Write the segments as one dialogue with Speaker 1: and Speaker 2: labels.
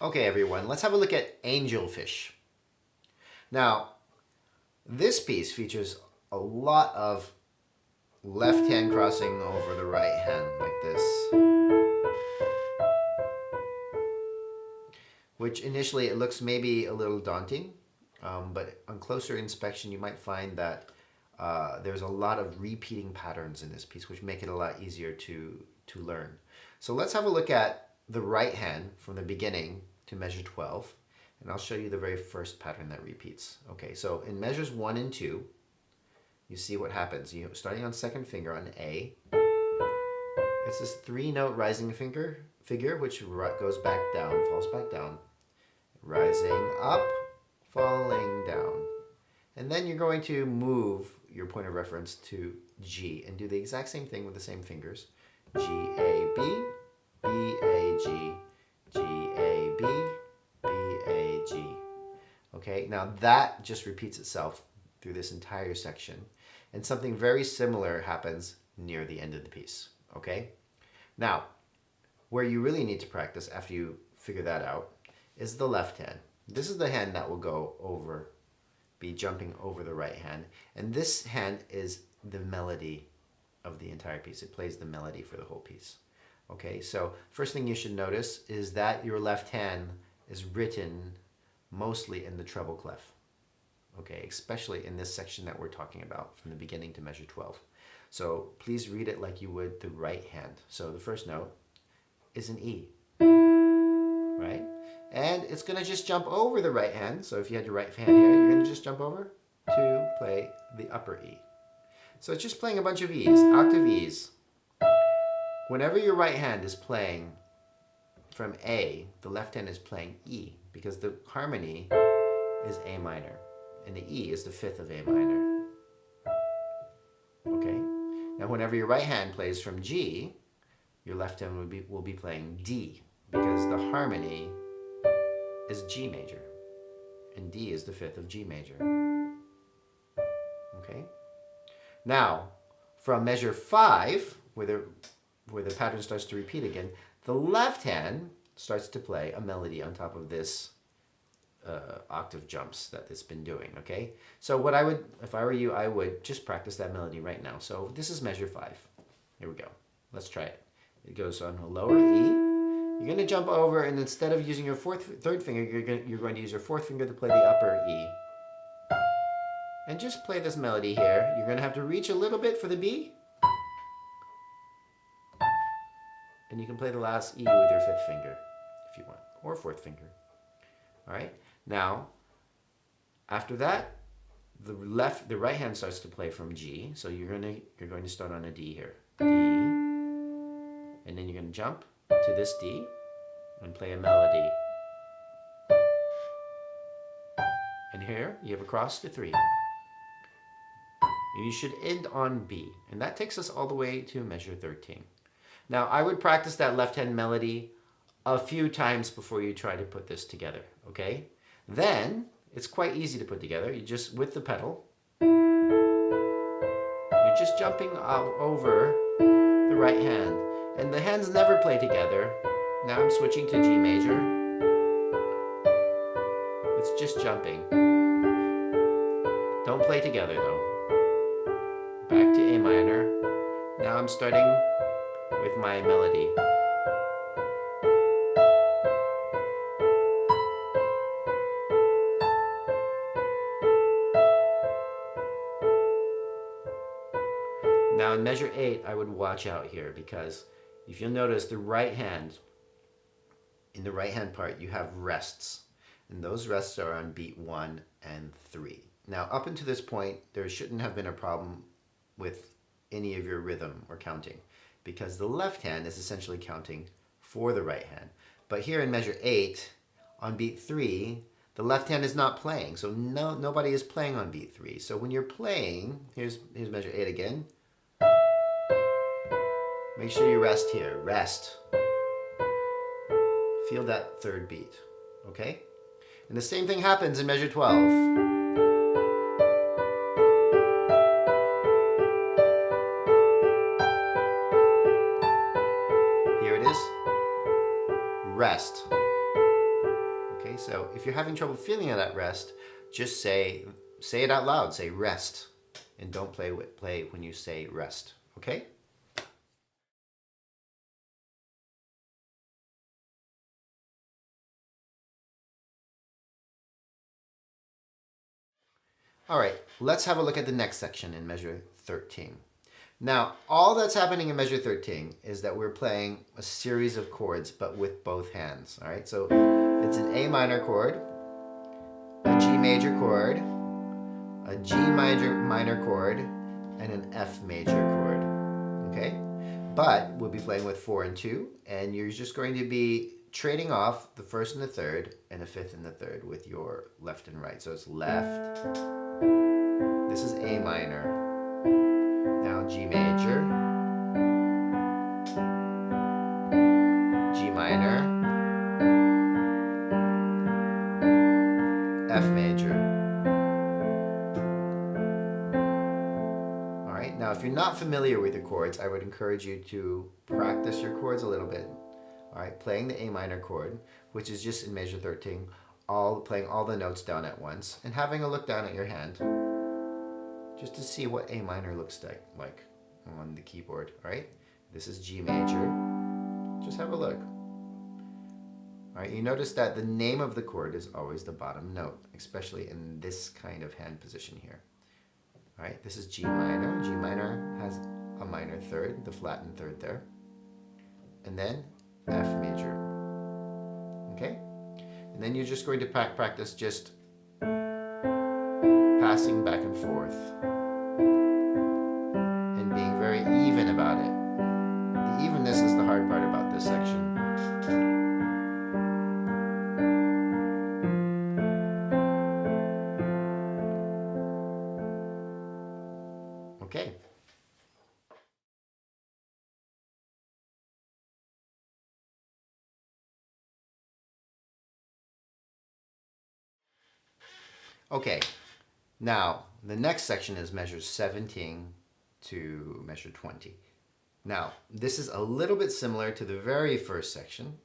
Speaker 1: Okay, everyone, let's have a look at Angelfish. Now, this piece features a lot of left hand crossing over the right hand like this, which initially it looks maybe a little daunting, but on closer inspection you might find that there's a lot of repeating patterns in this piece, which make it a lot easier to learn. So let's have a look at the right hand from the beginning to measure 12, and I'll show you the very first pattern that repeats. Okay, so in measures 1 and 2, you see what happens. Starting on second finger on A, it's this 3-note rising figure which goes back down, falls back down, rising up, falling down. And then you're going to move your point of reference to G and do the exact same thing with the same fingers. G, A, B, B, A, G, G, A, B, B, A, G. Okay, now that just repeats itself through this entire section. And something very similar happens near the end of the piece. Okay, now where you really need to practice after you figure that out is the left hand. This is the hand that will be jumping over the right hand. And this hand is the melody of the entire piece. It plays the melody for the whole piece. Okay, so first thing you should notice is that your left hand is written mostly in the treble clef. Okay, especially in this section that we're talking about from the beginning to measure 12. So please read it like you would the right hand. So the first note is an E, right? And it's going to just jump over the right hand. So if you had your right hand here, you're going to just jump over to play the upper E. So it's just playing a bunch of E's, octave E's. Whenever your right hand is playing from A, the left hand is playing E, because the harmony is A minor, and the E is the fifth of A minor. Okay? Now whenever your right hand plays from G, your left hand will be playing D, because the harmony is G major, and D is the fifth of G major. Okay? Now, from measure 5, where the pattern starts to repeat again, the left hand starts to play a melody on top of this octave jumps that it's been doing, okay? So what I would, if I were you, I would just practice that melody right now. So this is measure 5. Here we go. Let's try it. It goes on a lower E. You're going to jump over, and instead of using your third finger, you're going to use your fourth finger to play the upper E. And just play this melody here. You're going to have to reach a little bit for the B. And you can play the last E with your fifth finger if you want, or fourth finger. All right. Now, after that, the right hand starts to play from G. So you're going to start on a D here. D. And then you're going to jump to this D and play a melody. And here you have a cross to 3. And you should end on B. And that takes us all the way to measure 13. Now, I would practice that left hand melody a few times before you try to put this together, okay? Then, it's quite easy to put together. You just, with the pedal, you're just jumping over the right hand. And the hands never play together. Now I'm switching to G major. It's just jumping. Don't play together though. Back to A minor. Now I'm starting with my melody. Now in measure 8, I would watch out here, because if you'll notice the right hand, in the right hand part, you have rests. And those rests are on beat 1 and 3. Now up until this point, there shouldn't have been a problem with any of your rhythm or counting, because the left hand is essentially counting for the right hand. But here in measure 8, on beat 3, the left hand is not playing. So nobody is playing on beat 3. So when you're playing, here's measure 8 again. Make sure you rest here. Rest. Feel that third beat. Okay? And the same thing happens in measure 12. Here it is. Rest. So if you're having trouble feeling that rest, just say it out loud. Say rest, and don't play when you say rest. Okay? All right, let's have a look at the next section in measure 13. Now, all that's happening in measure 13 is that we're playing a series of chords, but with both hands. All right, so it's an A minor chord, a G major chord, a G minor chord, and an F major chord. Okay, but we'll be playing with 4 and 2, and you're just going to be trading off the first and the third, and the fifth and the third with your left and right. So it's left. This is A minor. Now G major, G minor, F major. All right, now if you're not familiar with the chords, I would encourage you to practice your chords a little bit. All right, playing the A minor chord, which is just in measure 13, playing all the notes down at once, and having a look down at your hand, just to see what A minor looks like on the keyboard. All right, this is G major. Just have a look. All right, you notice that the name of the chord is always the bottom note, especially in this kind of hand position here. All right, this is G minor. G minor has a minor third, the flattened third there. And then F major. Okay? And then you're just going to practice just passing back and forth and being very even about it. The evenness is the hard part about this section. Okay. Okay. Now, the next section is measures 17 to measure 20. Now, this is a little bit similar to the very first section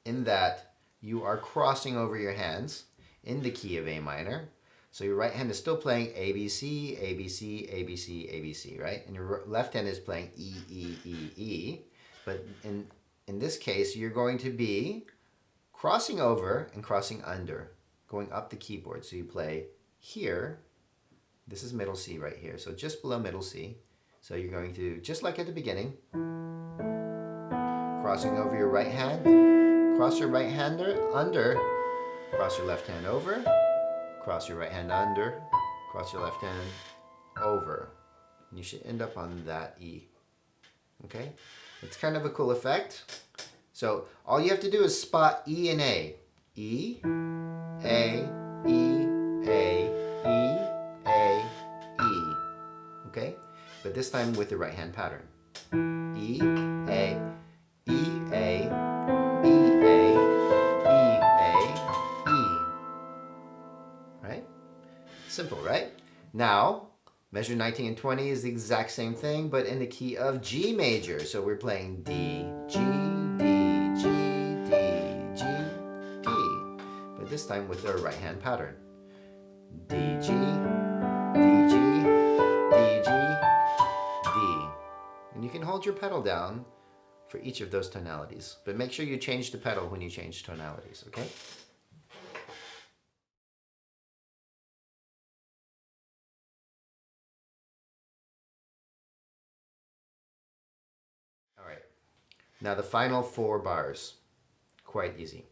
Speaker 1: in that you are crossing over your hands in the key of A minor. So your right hand is still playing A, B, C, A, B, C, A, B, C, A, B, C, right? And your left hand is playing E, E, E, E. But in this case, you're going to be crossing over and crossing under, going up the keyboard. So you play here. This is middle C right here, so just below middle C. So you're going to, just like at the beginning, crossing over your right hand, cross your right hand under, cross your left hand over, cross your right hand under, cross your left hand over. And you should end up on that E. Okay? It's kind of a cool effect. So all you have to do is spot E and A. E, A, E, A, E, A, E. Okay? But this time with the right hand pattern. E, A, E, A, E, A, E, A, E. Right? Simple, right? Now, measure 19 and 20 is the exact same thing, but in the key of G major. So we're playing D, G, D, G, D, G, D. But this time with our right hand pattern. D, G, D, G, D, G, D. And you can hold your pedal down for each of those tonalities. But make sure you change the pedal when you change tonalities, okay? All right. Now the final 4 bars. Quite easy.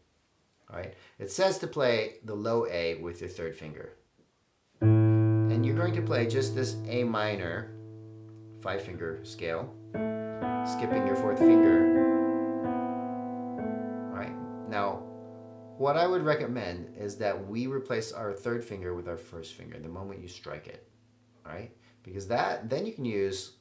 Speaker 1: All right. It says to play the low A with your third finger. And you're going to play just this A minor 5-finger scale, skipping your 4th finger. All right. Now, what I would recommend is that we replace our 3rd finger with our 1st finger the moment you strike it. All right? Because then you can use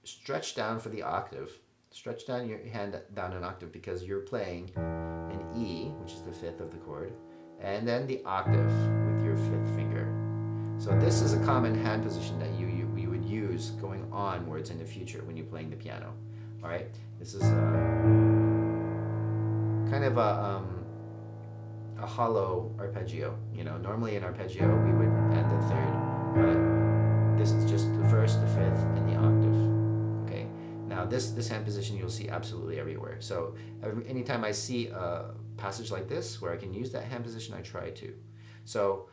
Speaker 1: stretch down for the octave. Stretch down your hand down an octave because you're playing an E, which is the 5th of the chord, and then the octave with your 5th finger. So this is a common hand position that you would use going onwards in the future when you're playing the piano. All right, this is kind of a a hollow arpeggio. You know, normally in arpeggio we would add the third, but this is just the first, the fifth, and the octave. Okay. Now this hand position you'll see absolutely everywhere. So anytime I see a passage like this where I can use that hand position, I try to. So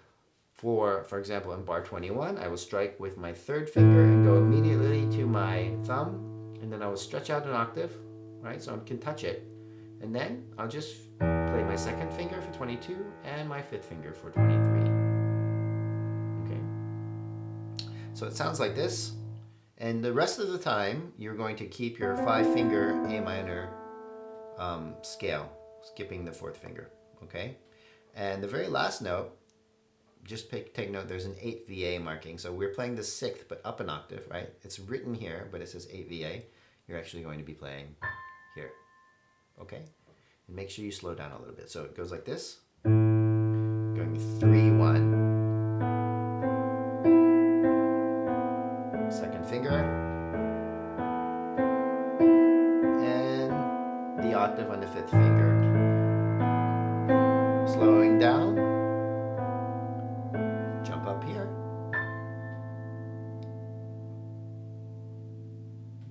Speaker 1: for example, in bar 21, I will strike with my third finger and go immediately to my thumb, and then I will stretch out an octave, right? So I can touch it. And then I'll just play my second finger for 22 and my fifth finger for 23. Okay. So it sounds like this. And the rest of the time, you're going to keep your 5-finger A minor scale, skipping the 4th finger. Okay. And the very last note, just take note, there's an 8 VA marking. So we're playing the 6th, but up an octave, right? It's written here, but it says 8 VA. You're actually going to be playing here. Okay? And make sure you slow down a little bit. So it goes like this. Going 3, 1. Second finger. And the octave on the 5th finger. Slowing down. Jump up here.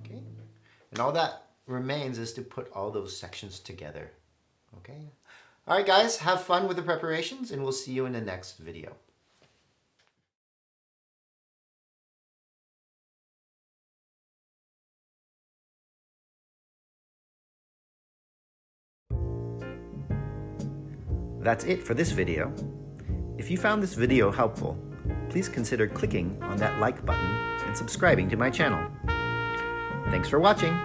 Speaker 1: Okay. And all that remains is to put all those sections together. Okay. All right, guys, have fun with the preparations, and we'll see you in the next video. That's it for this video. If you found this video helpful, please consider clicking on that like button and subscribing to my channel. Thanks for watching.